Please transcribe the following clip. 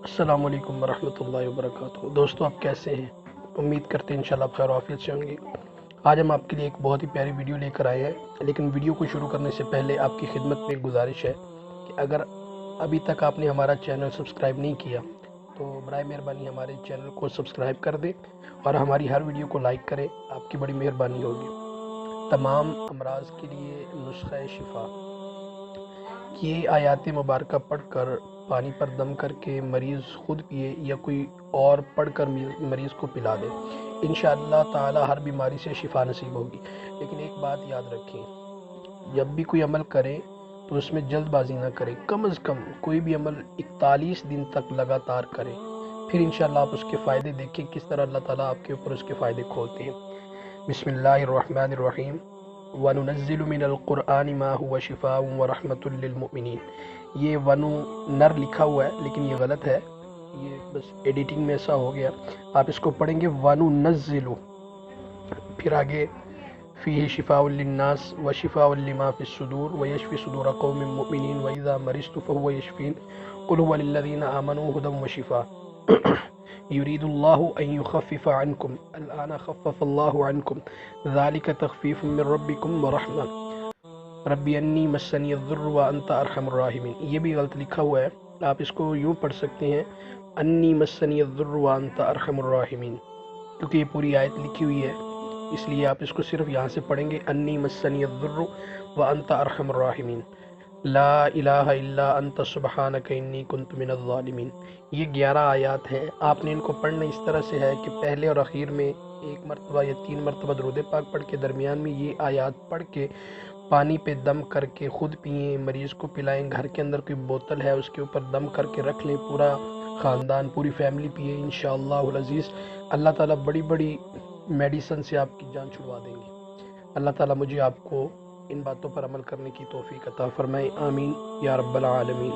السلام علیکم ورحمۃ اللہ وبرکاتہ۔ دوستو آپ کیسے ہیں؟ امید کرتے ہیں انشاءاللہ آپ خیر و عافیت سے ہوں گے۔ آج ہم آپ کے لیے ایک بہت ہی پیاری ویڈیو لے کر آئے ہیں، لیکن ویڈیو کو شروع کرنے سے پہلے آپ کی خدمت میں ایک گزارش ہے کہ اگر ابھی تک آپ نے ہمارا چینل سبسکرائب نہیں کیا تو برائے مہربانی ہمارے چینل کو سبسکرائب کر دیں اور ہماری ہر ویڈیو کو لائک کریں، آپ کی بڑی مہربانی ہوگی۔ تمام امراض کے لیے نسخہ شفا، یہ آیات مبارکہ پڑھ کر پانی پر دم کر کے مریض خود پیے یا کوئی اور پڑھ کر مریض کو پلا دے، انشاءاللہ تعالی ہر بیماری سے شفا نصیب ہوگی۔ لیکن ایک بات یاد رکھیں، جب بھی کوئی عمل کریں تو اس میں جلد بازی نہ کریں، کم از کم کوئی بھی عمل 41 دن تک لگاتار کریں، پھر انشاءاللہ آپ اس کے فائدے دیکھیں کس طرح اللہ تعالیٰ آپ کے اوپر اس کے فائدے کھولتے ہیں۔ بسم اللہ الرحمن الرحیم۔ وَنُنَزِّلُ مِنَ الْقُرْآنِ مَا هُوَ شِفَاءٌ وَرَحْمَةٌ لِّلْمُؤْمِنِينَ۔ یہ ونو نر لکھا ہوا ہے لیکن یہ غلط ہے، یہ بس ایڈیٹنگ میں ایسا ہو گیا۔ آپ اس کو پڑھیں گے وَنُنَزِّلُ، پھر آگے فِيهِ شِفَاءٌ لِّلنَّاسِ وَشِفَاءٌ لِّمَا فِي الصُّدُورِ وَيَشْفِي صُدُورَ قَوْمٍ مُّؤْمِنِينَ وَإِذَا مَرِضْتُ فَهُوَ يَشْفِينِ قُلْ هُوَ لِلَّذِينَ آمَنُوا هُدًى وَشِفَاءٌ يريد الله أن يخفف عنكم الآن خفف الله عنكم ذلك تخفيف من ربكم ورحمة ربي أني مسني الضر وأنت أرحم الراحمين۔ یہ بھی غلط لکھا ہوا ہے، آپ اس کو یوں پڑھ سکتے ہیں انی مسنی الضر وانت ارحم الراحمین، کیونکہ یہ پوری آیت لکھی ہوئی ہے، اس لیے آپ اس کو صرف یہاں سے پڑھیں گے انی مسنی الضر وانت ارحم الراحمین، لا الہ الا انت سبحانک انی کنت من الظالمین۔ یہ 11 آیات ہیں، آپ نے ان کو پڑھنا اس طرح سے ہے کہ پہلے اور اخیر میں ایک مرتبہ یا 3 مرتبہ درود پاک پڑھ کے درمیان میں یہ آیات پڑھ کے پانی پہ دم کر کے خود پئیں، مریض کو پلائیں، گھر کے اندر کوئی بوتل ہے اس کے اوپر دم کر کے رکھ لیں، پورا خاندان پوری فیملی پیے، انشاءاللہ العزیز اللہ تعالیٰ بڑی بڑی میڈیسن سے آپ کی جان چھڑوا دیں گے۔ اللہ تعالیٰ مجھے آپ کو ان باتوں پر عمل کرنے کی توفیق عطا فرمائے، آمین یا رب العالمین۔